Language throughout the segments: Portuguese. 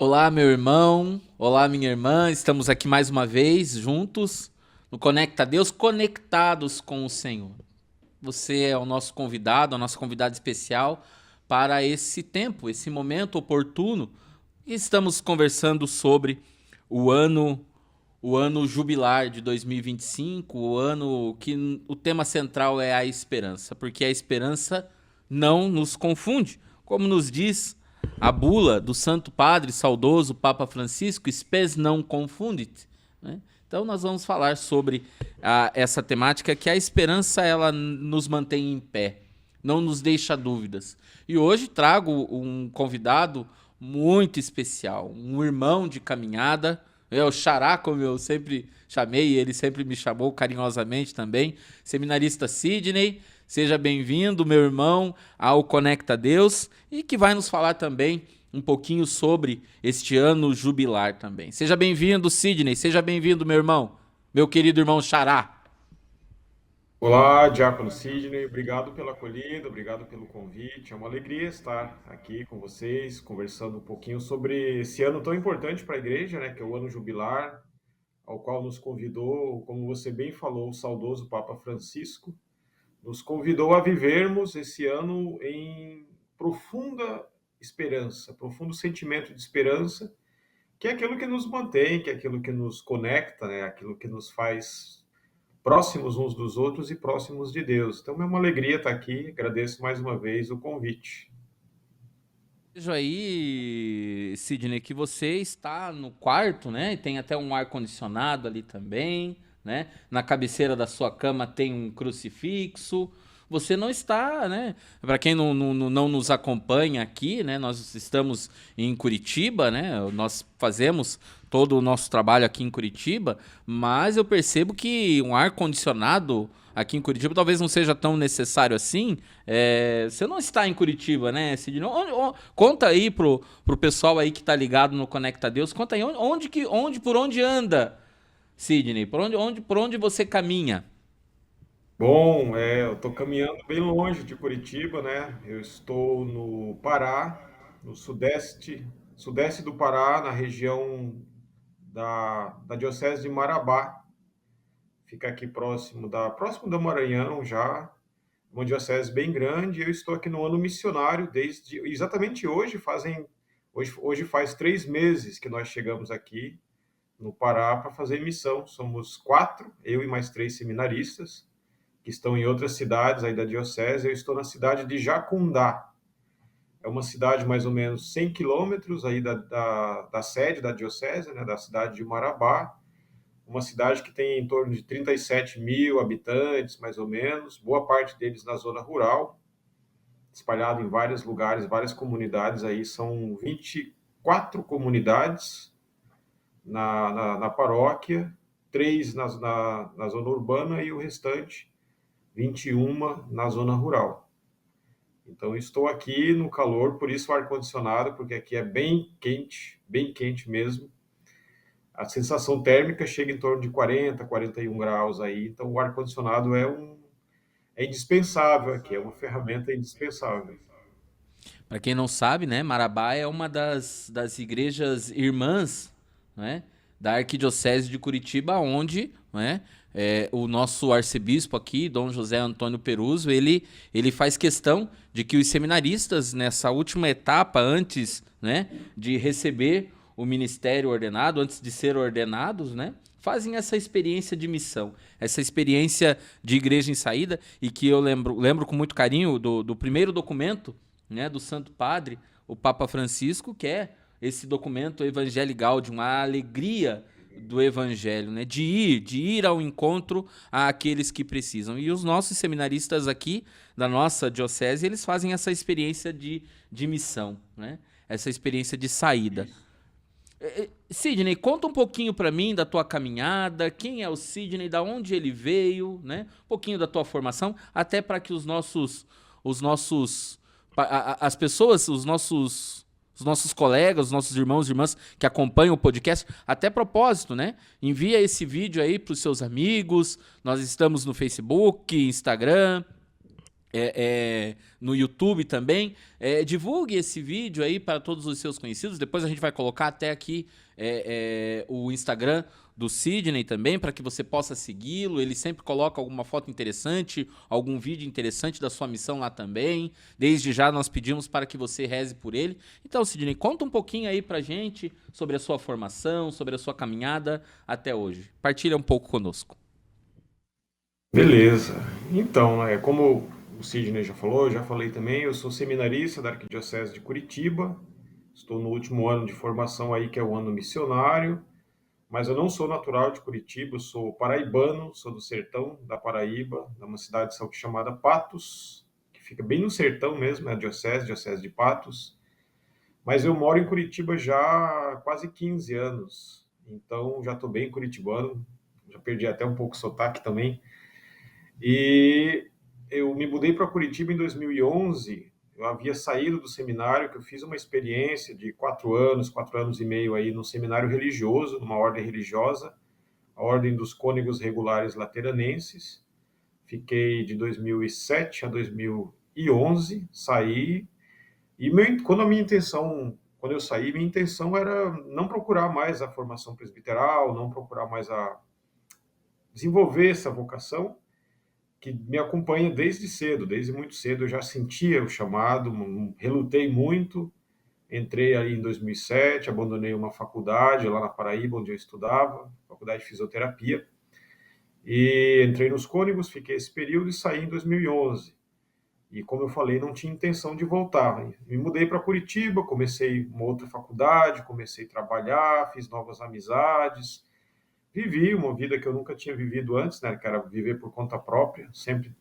Olá, meu irmão. Olá, minha irmã. Estamos aqui mais uma vez juntos no Conecta Deus, conectados com o Senhor. Você é o nosso convidado, a nossa convidada especial para esse tempo, esse momento oportuno. E estamos conversando sobre o ano o ano jubilar de 2025, o ano que o tema central é a esperança, porque a esperança não nos confunde, como nos diz a bula do Santo Padre saudoso Papa Francisco, spes non confundit, né? Então nós vamos falar sobre essa temática que a esperança ela nos mantém em pé, não nos deixa dúvidas. E hoje trago um convidado muito especial, um irmão de caminhada, o Xará, como eu sempre chamei, e ele sempre me chamou carinhosamente também, seminarista Sidney. Seja bem-vindo, meu irmão, ao Conecta Deus e que vai nos falar também um pouquinho sobre este ano jubilar também. Seja bem-vindo, Sidney. Seja bem-vindo, meu irmão, meu querido irmão Xará. Olá, Diácono Sidney, obrigado pela acolhida, obrigado pelo convite. É uma alegria estar aqui com vocês, conversando um pouquinho sobre esse ano tão importante para a igreja, né, que é o ano jubilar, ao qual nos convidou, como você bem falou, o saudoso Papa Francisco, nos convidou a vivermos esse ano em profunda esperança, profundo sentimento de esperança, que é aquilo que nos mantém, que é aquilo que nos conecta, né, aquilo que nos faz próximos uns dos outros e próximos de Deus. Então é uma alegria estar aqui. Agradeço mais uma vez o convite. Vejo aí, Sidney, que você está no quarto, né? E tem até um ar-condicionado ali também, né? Na cabeceira da sua cama tem um crucifixo. Você não está, né? Para quem não nos acompanha aqui, né? Nós estamos em Curitiba, né? Nós fazemos todo o nosso trabalho aqui em Curitiba, mas eu percebo que um ar-condicionado aqui em Curitiba talvez não seja tão necessário assim. Você não está em Curitiba, né, Sidney? Conta aí pro pessoal aí que tá ligado no Conecta Deus, conta aí por onde anda, Sidney? Por onde você caminha? Bom, eu estou caminhando bem longe de Curitiba, né? Eu estou no Pará, no sudeste do Pará, na região da Diocese de Marabá. Fica aqui próximo do Maranhão já, uma diocese bem grande. Eu estou aqui no ano missionário desde exatamente hoje faz 3 meses que nós chegamos aqui no Pará para fazer missão. Somos quatro, eu e mais três seminaristas, que estão em outras cidades aí da diocese. Eu estou na cidade de Jacundá. É uma cidade mais ou menos 100 quilômetros aí da sede da diocese, né, da cidade de Marabá. Uma cidade que tem em torno de 37 mil habitantes, mais ou menos, boa parte deles na zona rural, espalhado em vários lugares, várias comunidades aí. São 24 comunidades na paróquia, três na zona urbana e o restante, 21 na zona rural. Então, estou aqui no calor, por isso o ar-condicionado, porque aqui é bem quente mesmo. A sensação térmica chega em torno de 40, 41 graus aí, então o ar-condicionado é indispensável aqui, é uma ferramenta indispensável. Para quem não sabe, né, Marabá é uma das igrejas irmãs, né, da Arquidiocese de Curitiba, onde, né, o nosso arcebispo aqui, Dom José Antônio Peruso, ele faz questão de que os seminaristas, nessa última etapa, antes, né, de receber o ministério ordenado, antes de ser ordenados, né, fazem essa experiência de missão, essa experiência de igreja em saída, e que eu lembro com muito carinho do primeiro documento, né, do Santo Padre, o Papa Francisco, que é esse documento Evangelii Gaudium, a alegria do Evangelho, né, de ir ao encontro àqueles que precisam. E os nossos seminaristas aqui da nossa diocese, eles fazem essa experiência de missão, né, essa experiência de saída. Isso. Sidney, conta um pouquinho para mim da tua caminhada, quem é o Sidney, da onde ele veio, né? Um pouquinho da tua formação, até para que os nossos as pessoas, os nossos colegas, os nossos irmãos e irmãs que acompanham o podcast, até propósito, né? Envia esse vídeo aí para os seus amigos. Nós estamos no Facebook, Instagram, no YouTube também. Divulgue esse vídeo aí para todos os seus conhecidos. Depois a gente vai colocar até aqui o Instagram do Sidney também, para que você possa segui-lo. Ele sempre coloca alguma foto interessante, algum vídeo interessante da sua missão lá também. Desde já nós pedimos para que você reze por ele. Então, Sidney, conta um pouquinho aí pra gente sobre a sua formação, sobre a sua caminhada até hoje. Partilha um pouco conosco. Beleza. Então, como o Sidney já falou, eu já falei também, eu sou seminarista da Arquidiocese de Curitiba. Estou no último ano de formação aí, que é o ano missionário. Mas eu não sou natural de Curitiba, eu sou paraibano, sou do sertão da Paraíba, de uma cidade chamada Patos, que fica bem no sertão mesmo, é a diocese de Patos. Mas eu moro em Curitiba já há quase 15 anos, então já estou bem curitibano, já perdi até um pouco o sotaque também. E eu me mudei para Curitiba em 2011. Eu havia saído do seminário, que eu fiz uma experiência de 4 anos e meio aí no seminário religioso, numa ordem religiosa, a Ordem dos Cônegos Regulares Lateranenses. Fiquei de 2007 a 2011, saí. E quando eu saí, minha intenção era não procurar mais a formação presbiteral, não procurar mais desenvolver essa vocação que me acompanha desde cedo, desde muito cedo. Eu já sentia o chamado, relutei muito. Entrei aí em 2007, abandonei uma faculdade lá na Paraíba, onde eu estudava, faculdade de fisioterapia. E entrei nos Cônegos, fiquei esse período e saí em 2011. E como eu falei, não tinha intenção de voltar. Me mudei para Curitiba, comecei uma outra faculdade, comecei a trabalhar, fiz novas amizades, vivi uma vida que eu nunca tinha vivido antes, né, que era viver por conta própria, sempre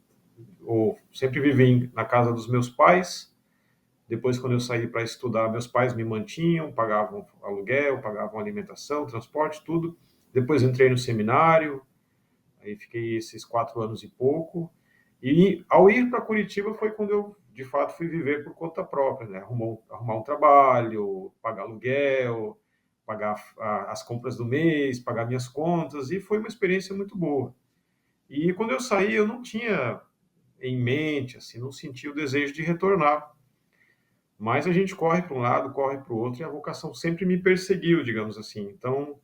vivi na casa dos meus pais. Depois, quando eu saí para estudar, meus pais me mantinham, pagavam aluguel, pagavam alimentação, transporte, tudo. Depois entrei no seminário, aí fiquei esses 4 anos e pouco. E ao ir para Curitiba foi quando eu, de fato, fui viver por conta própria, né? Arrumar um trabalho, pagar aluguel, pagar as compras do mês, pagar minhas contas, e foi uma experiência muito boa. E quando eu saí, eu não tinha em mente, assim, não senti o desejo de retornar. Mas a gente corre para um lado, corre para o outro, e a vocação sempre me perseguiu, digamos assim. Então,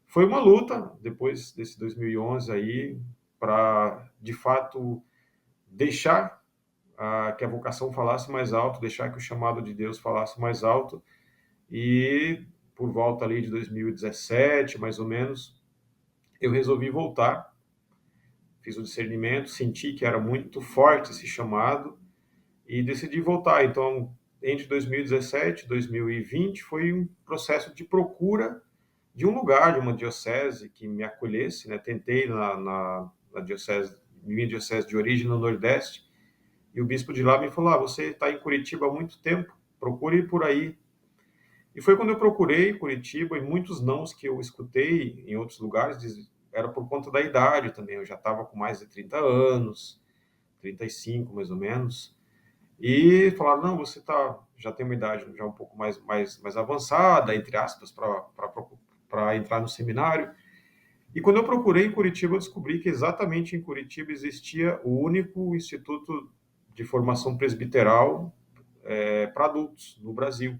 foi uma luta, depois desse 2011 aí, para, de fato, deixar que a vocação falasse mais alto, deixar que o chamado de Deus falasse mais alto. E por volta ali de 2017, mais ou menos, eu resolvi voltar. Fiz o discernimento, senti que era muito forte esse chamado e decidi voltar. Então, entre 2017 e 2020 foi um processo de procura de um lugar, de uma diocese que me acolhesse, né? Tentei na diocese, minha diocese de origem no Nordeste, e o bispo de lá me falou: você está em Curitiba há muito tempo, procure por aí. E foi quando eu procurei Curitiba, e muitos nãos que eu escutei em outros lugares era por conta da idade também. Eu já estava com mais de 30 anos, 35 mais ou menos. E falaram: não, você já tem uma idade já um pouco mais avançada, entre aspas, para entrar no seminário. E quando eu procurei em Curitiba, eu descobri que exatamente em Curitiba existia o único instituto de formação presbiteral para adultos no Brasil.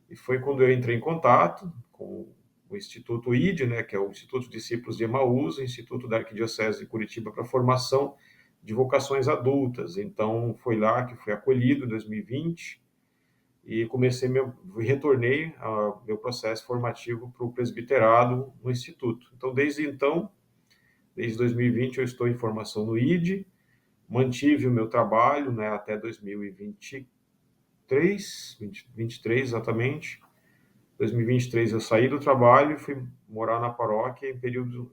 E foi quando eu entrei em contato com o Instituto ID, né, que é o Instituto Discípulos de Emaús, o Instituto da Arquidiocese de Curitiba para formação de vocações adultas. Então, foi lá que fui acolhido em 2020 e retornei ao meu processo formativo para o presbiterado no Instituto. Então, desde 2020 eu estou em formação no ID, mantive o meu trabalho, né, até 2023 exatamente. 2023 eu saí do trabalho e fui morar na paróquia em período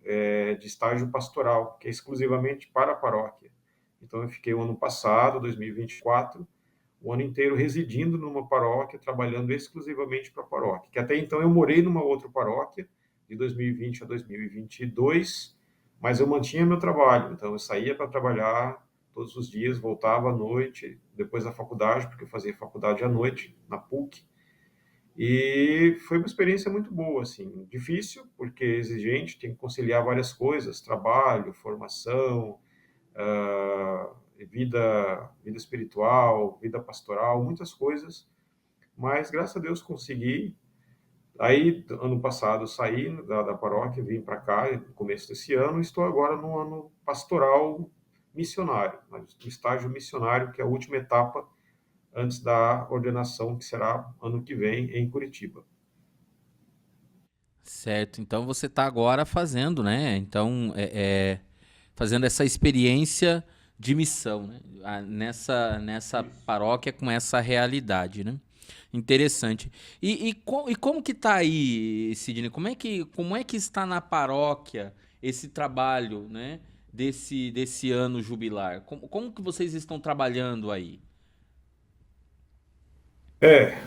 de estágio pastoral, que é exclusivamente para a paróquia. Então eu fiquei o ano passado, 2024, o ano inteiro residindo numa paróquia, trabalhando exclusivamente para a paróquia. Que até então eu morei numa outra paróquia, de 2020 a 2022, mas eu mantinha meu trabalho. Então eu saía para trabalhar todos os dias, voltava à noite, depois da faculdade, porque eu fazia faculdade à noite, na PUC. E foi uma experiência muito boa, assim, difícil, porque é exigente, tem que conciliar várias coisas, trabalho, formação, vida espiritual, vida pastoral, muitas coisas, mas graças a Deus consegui. Aí, ano passado, eu saí da paróquia, vim para cá, no começo desse ano, e estou agora no ano pastoral missionário, no estágio missionário, que é a última etapa antes da ordenação, que será ano que vem em Curitiba. Certo, então você está agora fazendo, né? Então, fazendo essa experiência de missão, né? Nessa Isso. paróquia com essa realidade, né? Interessante. E como que tá aí, Sidney? Como é que está na paróquia esse trabalho, né? Desse ano jubilar? Como que vocês estão trabalhando aí?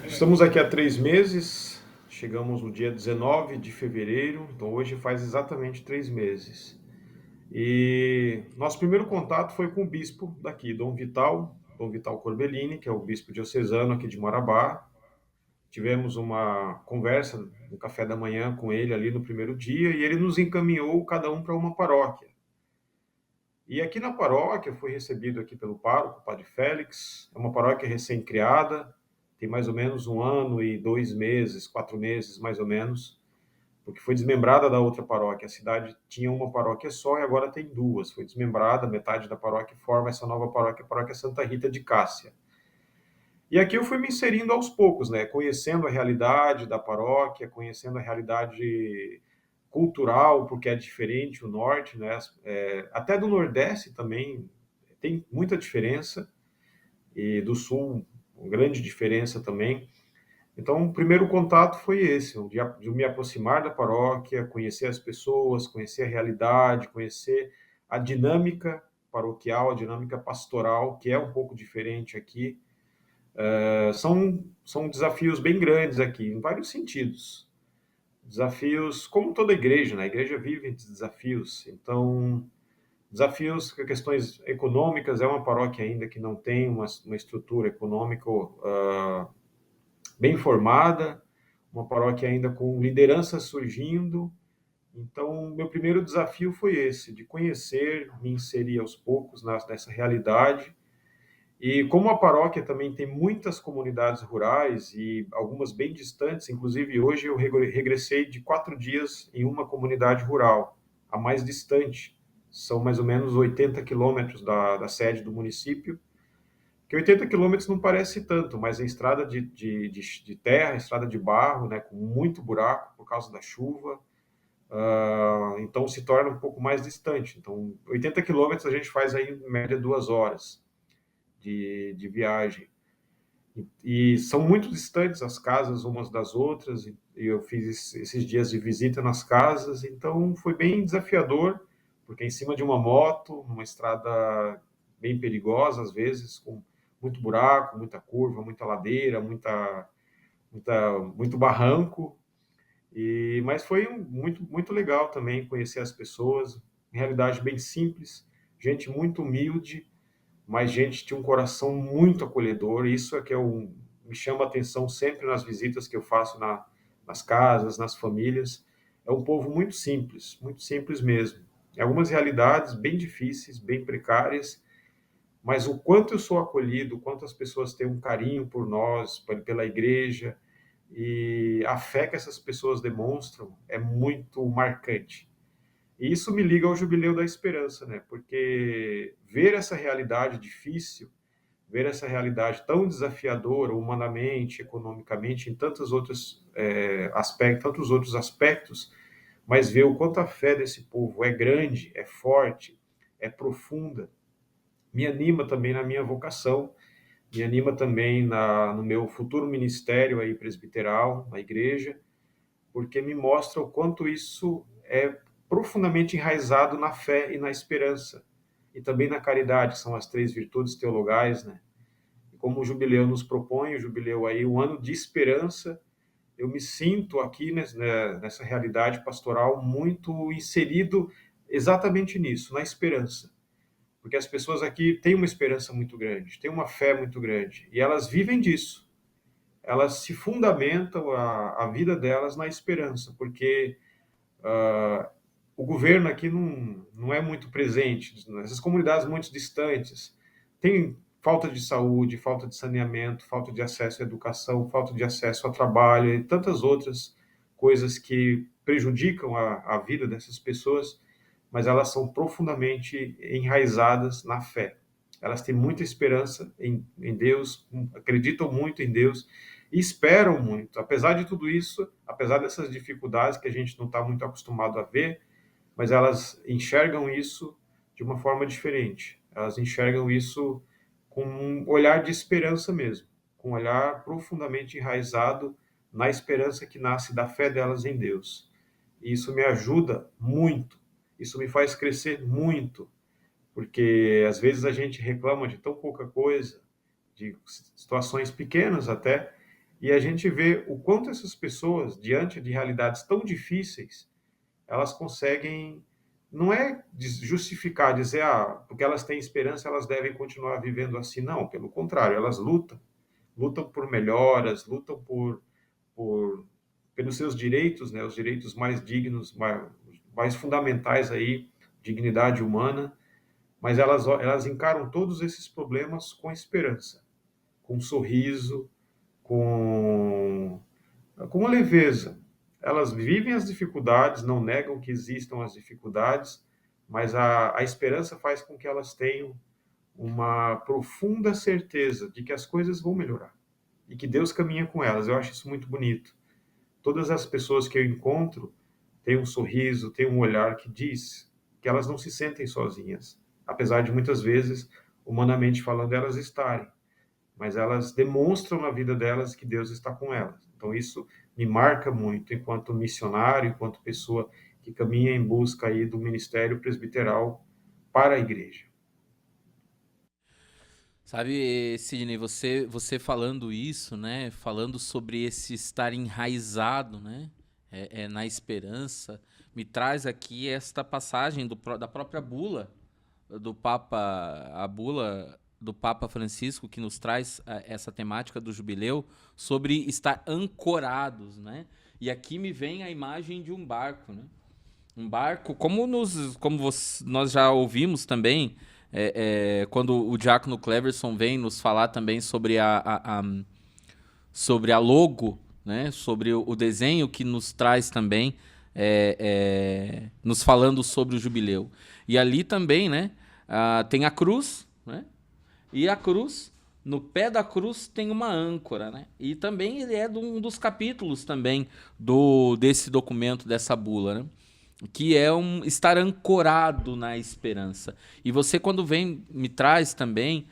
Estamos aqui há 3 meses, chegamos no dia 19 de fevereiro, então hoje faz exatamente 3 meses. E nosso primeiro contato foi com o bispo daqui, Dom Vital Corbellini, que é o bispo diocesano aqui de Marabá. Tivemos uma conversa no café da manhã com ele ali no primeiro dia e ele nos encaminhou cada um para uma paróquia. E aqui na paróquia fui recebido aqui pelo pároco, o Padre Félix. É uma paróquia recém-criada, tem mais ou menos 1 ano e 2 meses, 4 meses mais ou menos, porque foi desmembrada da outra paróquia. A cidade tinha uma paróquia só e agora tem duas. Foi desmembrada, metade da paróquia forma essa nova paróquia, a paróquia Santa Rita de Cássia. E aqui eu fui me inserindo aos poucos, né? Conhecendo a realidade da paróquia, conhecendo a realidade cultural, porque é diferente o norte, né? Até do nordeste também tem muita diferença, e do sul, uma grande diferença também. Então, o primeiro contato foi esse, de me aproximar da paróquia, conhecer as pessoas, conhecer a realidade, conhecer a dinâmica paroquial, a dinâmica pastoral, que é um pouco diferente aqui. São desafios bem grandes aqui, em vários sentidos. Desafios, como toda igreja, né? A igreja vive de desafios. Então, desafios, questões econômicas, é uma paróquia ainda que não tem uma estrutura econômica bem formada, uma paróquia ainda com liderança surgindo. Então, meu primeiro desafio foi esse, de conhecer, me inserir aos poucos nessa realidade. E como a paróquia também tem muitas comunidades rurais e algumas bem distantes, inclusive hoje eu regressei de 4 dias em uma comunidade rural, a mais distante. São mais ou menos 80 quilômetros da sede do município, que 80 quilômetros não parece tanto, mas é estrada de terra, estrada de barro, né, com muito buraco por causa da chuva, então se torna um pouco mais distante. Então, 80 quilômetros a gente faz aí em média 2 horas de viagem. E são muito distantes as casas umas das outras, e eu fiz esses dias de visita nas casas, então foi bem desafiador, porque é em cima de uma moto, numa estrada bem perigosa às vezes, com muito buraco, muita curva, muita ladeira, muito barranco, mas foi muito legal também conhecer as pessoas, em realidade bem simples, gente muito humilde, mas gente tinha um coração muito acolhedor, e isso é que me chama a atenção sempre nas visitas que eu faço nas casas, nas famílias. É um povo muito simples mesmo. Em algumas realidades bem difíceis, bem precárias, mas o quanto eu sou acolhido, o quanto as pessoas têm um carinho por nós, pela igreja, e a fé que essas pessoas demonstram é muito marcante. E isso me liga ao Jubileu da Esperança, né? Porque ver essa realidade difícil, ver essa realidade tão desafiadora, humanamente, economicamente, em tantos outros aspectos, mas ver o quanto a fé desse povo é grande, é forte, é profunda, me anima também na minha vocação, me anima também no meu futuro ministério aí presbiteral, na igreja, porque me mostra o quanto isso é profundamente enraizado na fé e na esperança, e também na caridade, que são as três virtudes teologais, né? E como o jubileu nos propõe, o jubileu aí, um ano de esperança, eu me sinto aqui nessa realidade pastoral muito inserido exatamente nisso, na esperança. Porque as pessoas aqui têm uma esperança muito grande, têm uma fé muito grande, e elas vivem disso. Elas se fundamentam a vida delas na esperança, porque o governo aqui não é muito presente, essas comunidades muito distantes, tem falta de saúde, falta de saneamento, falta de acesso à educação, falta de acesso ao trabalho e tantas outras coisas que prejudicam a vida dessas pessoas, mas elas são profundamente enraizadas na fé. Elas têm muita esperança em Deus, acreditam muito em Deus e esperam muito. Apesar de tudo isso, apesar dessas dificuldades que a gente não está muito acostumado a ver, mas elas enxergam isso de uma forma diferente. Elas enxergam isso com um olhar de esperança mesmo, com um olhar profundamente enraizado na esperança que nasce da fé delas em Deus. E isso me ajuda muito, isso me faz crescer muito, porque às vezes a gente reclama de tão pouca coisa, de situações pequenas até, e a gente vê o quanto essas pessoas, diante de realidades tão difíceis, elas conseguem, não é justificar, dizer, porque elas têm esperança, elas devem continuar vivendo assim. Não, pelo contrário, elas lutam por melhoras, lutam por pelos seus direitos, né, os direitos mais dignos, mais fundamentais aí, dignidade humana, mas elas encaram todos esses problemas com esperança, com um sorriso, com com uma leveza. Elas vivem as dificuldades, não negam que existam as dificuldades, mas a esperança faz com que elas tenham uma profunda certeza de que as coisas vão melhorar e que Deus caminha com elas. Eu acho isso muito bonito. Todas as pessoas que eu encontro têm um sorriso, têm um olhar que diz que elas não se sentem sozinhas, apesar de muitas vezes, humanamente falando, elas estarem, mas elas demonstram na vida delas que Deus está com elas. Então isso me marca muito enquanto missionário, enquanto pessoa que caminha em busca aí do ministério presbiteral para a igreja. Sabe, Sidney, você falando isso, né? Falando sobre esse estar enraizado, né? Na esperança, me traz aqui esta passagem da própria bula do Papa, a bula do Papa Francisco, que nos traz essa temática do jubileu sobre estar ancorados, né? E aqui me vem a imagem de um barco, né? Um barco, nós já ouvimos também, quando o Diácono Cleverson vem nos falar também sobre sobre a logo, né? Sobre o desenho que nos traz também, nos falando sobre o jubileu. E ali também, né? Tem a cruz, né? E a cruz, no pé da cruz tem uma âncora, né? E também ele é de um dos capítulos também desse documento, dessa bula, né? Que é estar ancorado na esperança. E você, quando vem, me traz também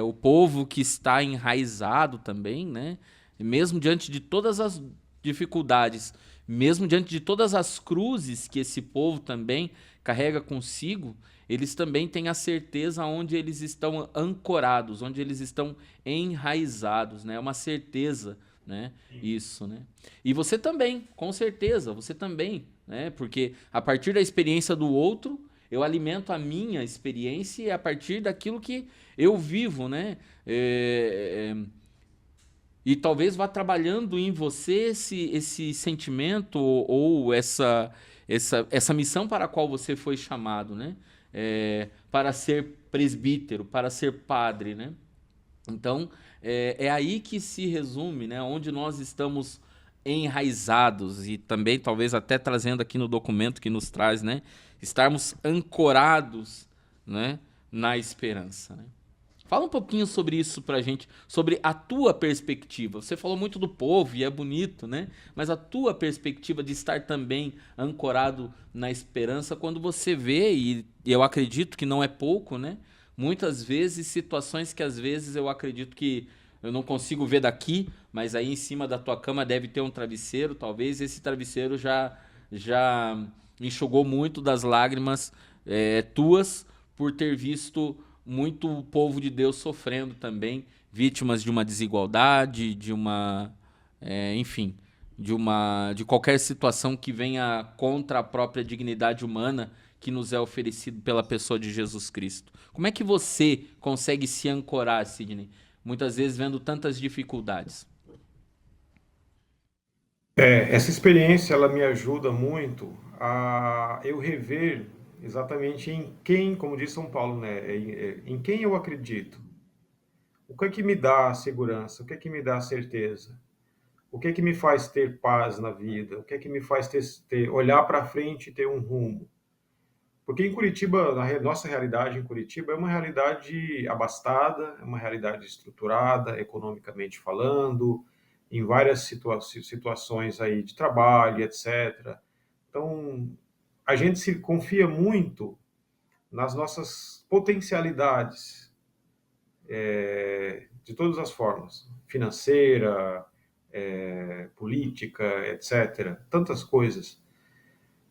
o povo que está enraizado também, né? Mesmo diante de todas as dificuldades, mesmo diante de todas as cruzes que esse povo também carrega consigo, eles também têm a certeza onde eles estão ancorados, onde eles estão enraizados, né? É uma certeza, né? Isso, né? E você também, com certeza, você também, né? Porque a partir da experiência do outro, eu alimento a minha experiência e a partir daquilo que eu vivo, né? E talvez vá trabalhando em você esse sentimento ou essa missão para a qual você foi chamado, né? Para ser presbítero, para ser padre, né? Então, é aí que se resume, né, onde nós estamos enraizados e também talvez até trazendo aqui no documento que nos traz, né, estarmos ancorados, né, na esperança, né? Fala um pouquinho sobre isso pra gente, sobre a tua perspectiva. Você falou muito do povo e é bonito, né? Mas a tua perspectiva de estar também ancorado na esperança quando você vê, e eu acredito que não é pouco, né? Muitas vezes, situações que às vezes eu acredito que eu não consigo ver daqui, mas aí em cima da tua cama deve ter um travesseiro, talvez esse travesseiro já enxugou muito das lágrimas tuas por ter visto muito povo de Deus sofrendo também, vítimas de uma desigualdade, enfim, de qualquer situação que venha contra a própria dignidade humana que nos é oferecido pela pessoa de Jesus Cristo. Como é que você consegue se ancorar, Sidney? Muitas vezes vendo tantas dificuldades. Essa experiência ela me ajuda muito a eu rever exatamente em quem, como diz São Paulo, né? Em quem eu acredito. O que é que me dá segurança? O que é que me dá certeza? O que é que me faz ter paz na vida? O que é que me faz olhar para frente e ter um rumo? Porque em Curitiba, nossa realidade em Curitiba é uma realidade abastada, é uma realidade estruturada, economicamente falando, em várias situações aí de trabalho, etc. Então, a gente se confia muito nas nossas potencialidades, de todas as formas, financeira, política, etc. Tantas coisas.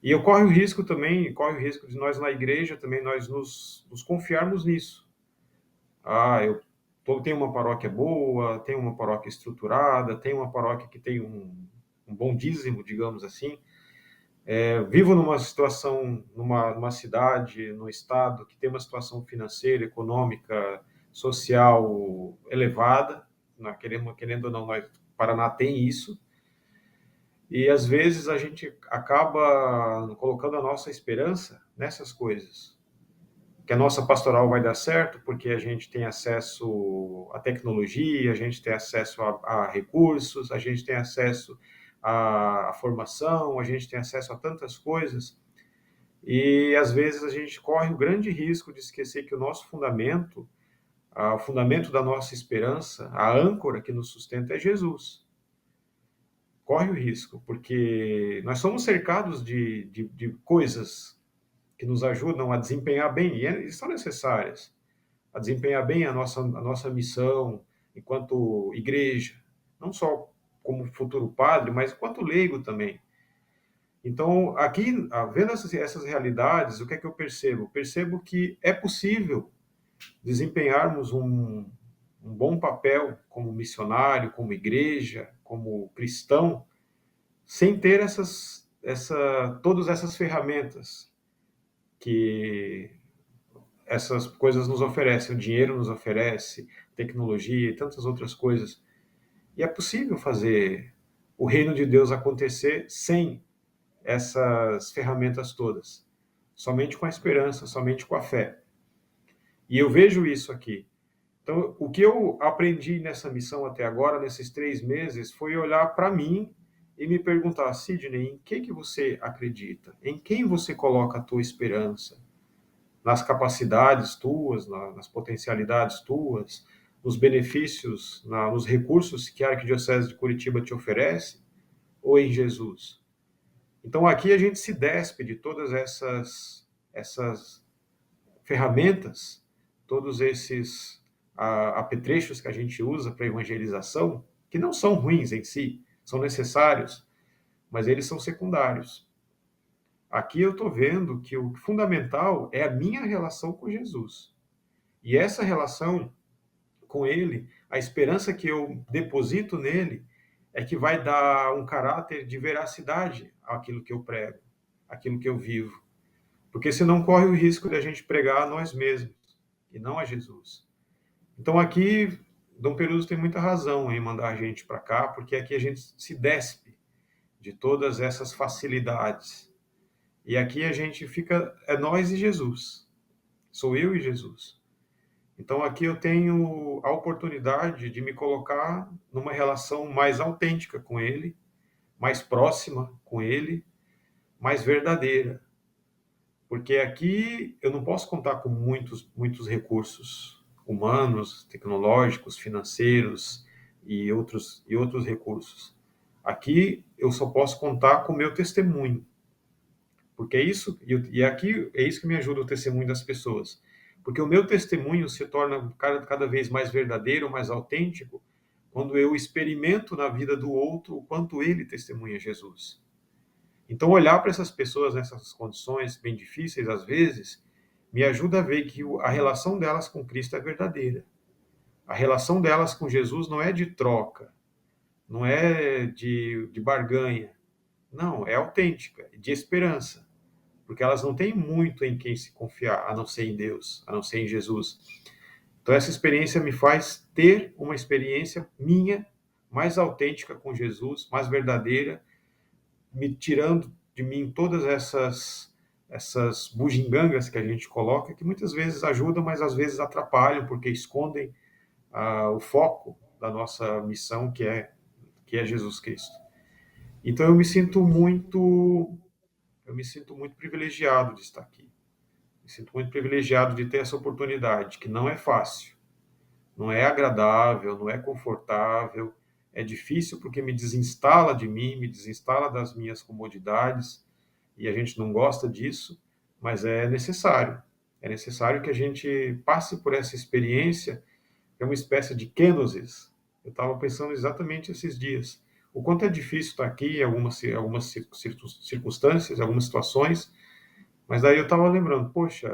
E ocorre o risco também, corre o risco de nós na igreja também nós nos confiarmos nisso. Ah, tenho uma paróquia boa, tenho uma paróquia estruturada, tenho uma paróquia que tem um bom dízimo, digamos assim. Vivo numa situação, numa cidade, num estado que tem uma situação financeira, econômica, social elevada. Querendo ou não, Paraná tem isso. E às vezes a gente acaba colocando a nossa esperança nessas coisas. Que a nossa pastoral vai dar certo porque a gente tem acesso à tecnologia, a gente tem acesso a recursos, a gente tem acesso à formação, a gente tem acesso a tantas coisas. E às vezes a gente corre o grande risco de esquecer que o nosso fundamento, o fundamento da nossa esperança, a âncora que nos sustenta é Jesus. Corre o risco, porque nós somos cercados de coisas que nos ajudam a desempenhar bem, e são necessárias, a desempenhar bem a nossa missão enquanto igreja, não só como futuro padre, mas enquanto leigo também. Então, aqui, vendo essas realidades, o que é que eu percebo? Percebo que é possível desempenharmos um bom papel como missionário, como igreja, como cristão, sem ter todas essas ferramentas que essas coisas nos oferecem. O dinheiro nos oferece, tecnologia e tantas outras coisas. E é possível fazer o reino de Deus acontecer sem essas ferramentas todas. Somente com a esperança, somente com a fé. E eu vejo isso aqui. Então, o que eu aprendi nessa missão até agora, nesses 3 meses, foi olhar para mim e me perguntar: Sidney, em que você acredita? Em quem você coloca a tua esperança? Nas capacidades tuas, nas potencialidades tuas, nos benefícios, nos recursos que a Arquidiocese de Curitiba te oferece, ou em Jesus? Então aqui a gente se despe de todas essas ferramentas, todos esses apetrechos que a gente usa para evangelização, que não são ruins em si, são necessários, mas eles são secundários. Aqui eu estou vendo que o fundamental é a minha relação com Jesus. E essa relação com Ele, a esperança que eu deposito nele, é que vai dar um caráter de veracidade àquilo que eu prego, àquilo que eu vivo. Porque senão corre o risco de a gente pregar a nós mesmos e não a Jesus. Então aqui, Dom Peruso tem muita razão em mandar a gente para cá, porque aqui a gente se despe de todas essas facilidades. E aqui a gente fica, é nós e Jesus. Sou eu e Jesus. Então aqui eu tenho a oportunidade de me colocar numa relação mais autêntica com Ele, mais próxima com Ele, mais verdadeira. Porque aqui eu não posso contar com muitos recursos humanos, tecnológicos, financeiros e outros recursos. Aqui eu só posso contar com o meu testemunho. Porque é isso, e aqui é isso que me ajuda o testemunho das pessoas. Porque o meu testemunho se torna cada vez mais verdadeiro, mais autêntico, quando eu experimento na vida do outro o quanto ele testemunha Jesus. Então, olhar para essas pessoas nessas condições bem difíceis, às vezes, me ajuda a ver que a relação delas com Cristo é verdadeira. A relação delas com Jesus não é de troca, não é de barganha. Não, é autêntica, de esperança. Porque elas não têm muito em quem se confiar, a não ser em Deus, a não ser em Jesus. Então, essa experiência me faz ter uma experiência minha, mais autêntica com Jesus, mais verdadeira, me tirando de mim todas essas bugigangas que a gente coloca, que muitas vezes ajudam, mas às vezes atrapalham, porque escondem o foco da nossa missão, que é Jesus Cristo. Então eu me sinto muito privilegiado de estar aqui. Me sinto muito privilegiado de ter essa oportunidade, que não é fácil, não é agradável, não é confortável, é difícil porque me desinstala de mim, me desinstala das minhas comodidades, e a gente não gosta disso, mas é necessário. É necessário que a gente passe por essa experiência, que é uma espécie de kenosis. Eu estava pensando exatamente esses dias. O quanto é difícil estar aqui em algumas circunstâncias, algumas situações, mas daí eu estava lembrando, poxa,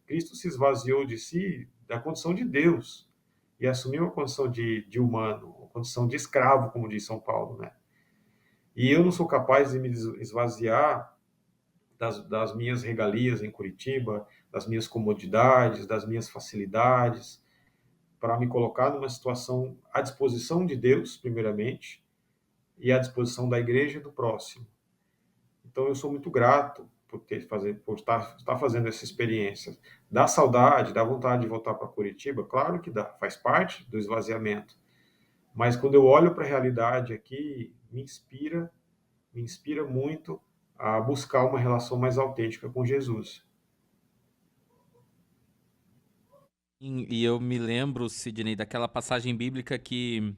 Cristo se esvaziou de si, da condição de Deus, e assumiu a condição de humano, a condição de escravo, como diz São Paulo, né? E eu não sou capaz de me esvaziar das minhas regalias em Curitiba, das minhas comodidades, das minhas facilidades, para me colocar numa situação à disposição de Deus, primeiramente, e à disposição da igreja e do próximo. Então eu sou muito grato por estar fazendo essa experiência. Dá saudade, dá vontade de voltar para Curitiba? Claro que dá, faz parte do esvaziamento. Mas quando eu olho para a realidade aqui, me inspira muito a buscar uma relação mais autêntica com Jesus. E eu me lembro, Sidney, daquela passagem bíblica que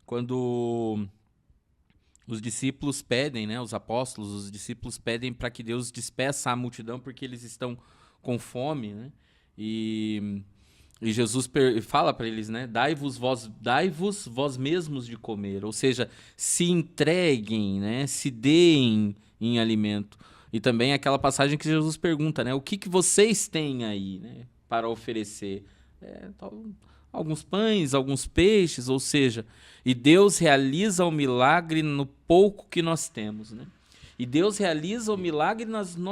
quando os discípulos pedem, né, os apóstolos, os discípulos pedem para que Deus despeça a multidão porque eles estão com fome, né? E, e Jesus fala para eles, né, dai-vos vós mesmos de comer, ou seja, se entreguem, né, se deem em alimento. E também aquela passagem que Jesus pergunta, né, o que vocês têm aí, né, para oferecer? Alguns pães, alguns peixes, ou seja, e Deus realiza o milagre no pouco que nós temos, né? E Deus realiza o milagre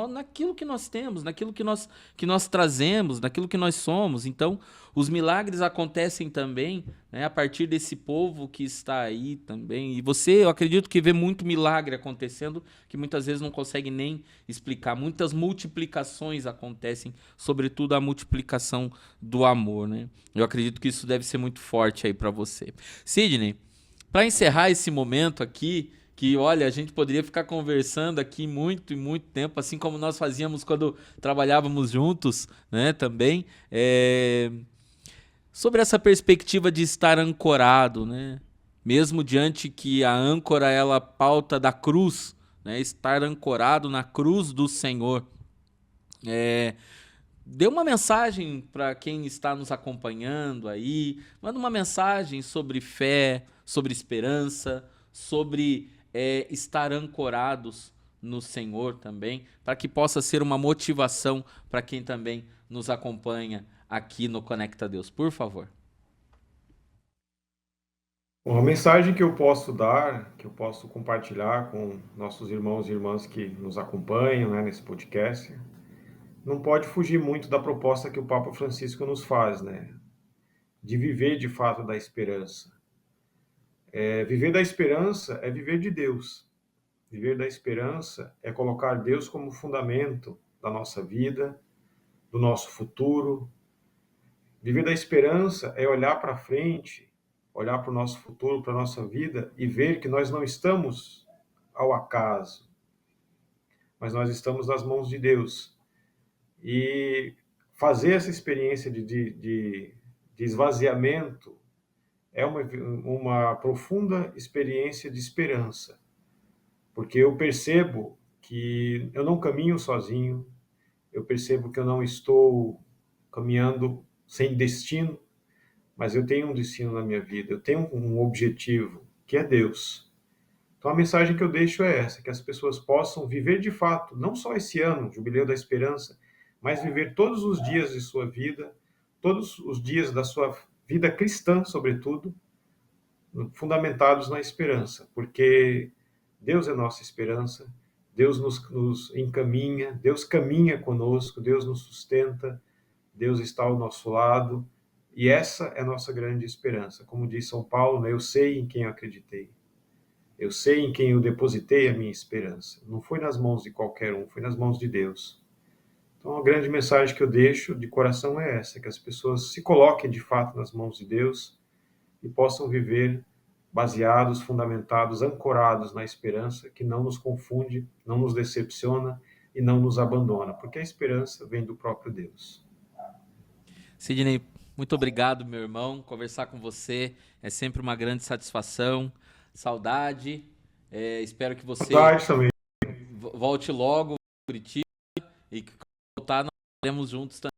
naquilo que nós temos, naquilo que nós trazemos, naquilo que nós somos. Então, os milagres acontecem também, né, a partir desse povo que está aí também. E você, eu acredito que vê muito milagre acontecendo, que muitas vezes não consegue nem explicar. Muitas multiplicações acontecem, sobretudo a multiplicação do amor, né? Eu acredito que isso deve ser muito forte aí para você. Sidney, para encerrar esse momento aqui, que olha, a gente poderia ficar conversando aqui muito e muito tempo, assim como nós fazíamos quando trabalhávamos juntos, né, também, sobre essa perspectiva de estar ancorado, né, mesmo diante que a âncora ela pauta da cruz, né, estar ancorado na cruz do Senhor. Dê uma mensagem para quem está nos acompanhando aí. Manda uma mensagem sobre fé, sobre esperança, sobre estar ancorados no Senhor também, para que possa ser uma motivação para quem também nos acompanha aqui no Conecta Deus. Por favor. Bom, a mensagem que eu posso dar, que eu posso compartilhar com nossos irmãos e irmãs que nos acompanham, né, nesse podcast, não pode fugir muito da proposta que o Papa Francisco nos faz, né? De viver de fato da esperança. Viver da esperança é viver de Deus. Viver da esperança é colocar Deus como fundamento da nossa vida, do nosso futuro. Viver da esperança é olhar para frente, olhar para o nosso futuro, para a nossa vida e ver que nós não estamos ao acaso, mas nós estamos nas mãos de Deus. E fazer essa experiência de esvaziamento é uma profunda experiência de esperança, porque eu percebo que eu não caminho sozinho, eu percebo que eu não estou caminhando sem destino, mas eu tenho um destino na minha vida, eu tenho um objetivo, que é Deus. Então a mensagem que eu deixo é essa, que as pessoas possam viver de fato, não só esse ano, Jubileu da Esperança, mas viver todos os dias de sua vida, todos os dias da sua vida cristã, sobretudo, fundamentados na esperança, porque Deus é nossa esperança, Deus nos encaminha, Deus caminha conosco, Deus nos sustenta, Deus está ao nosso lado, e essa é a nossa grande esperança. Como diz São Paulo, né, eu sei em quem eu acreditei. Eu sei em quem eu depositei a minha esperança. Não foi nas mãos de qualquer um, foi nas mãos de Deus. Então, a grande mensagem que eu deixo de coração é essa, que as pessoas se coloquem de fato nas mãos de Deus e possam viver baseados, fundamentados, ancorados na esperança que não nos confunde, não nos decepciona e não nos abandona, porque a esperança vem do próprio Deus. Sidney, muito obrigado, meu irmão. Conversar com você é sempre uma grande satisfação. Saudade. Espero que você Saudade também. volte logo para Curitiba e que quando voltar nós estaremos juntos também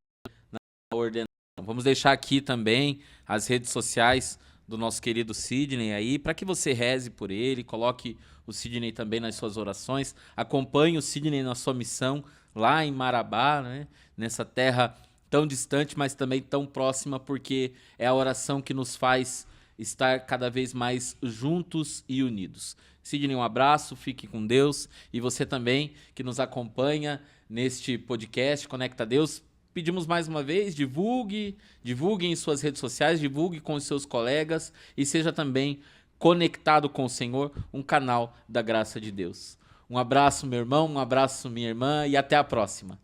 na ordenação. Vamos deixar aqui também as redes sociais do nosso querido Sidney aí, para que você reze por ele, coloque o Sidney também nas suas orações, acompanhe o Sidney na sua missão lá em Marabá, né? Nessa terra tão distante, mas também tão próxima, porque é a oração que nos faz estar cada vez mais juntos e unidos. Sidney, um abraço, fique com Deus, e você também que nos acompanha neste podcast Conecta Deus. Pedimos mais uma vez, divulgue em suas redes sociais, divulgue com os seus colegas e seja também conectado com o Senhor, um canal da graça de Deus. Um abraço, meu irmão, um abraço, minha irmã, e até a próxima.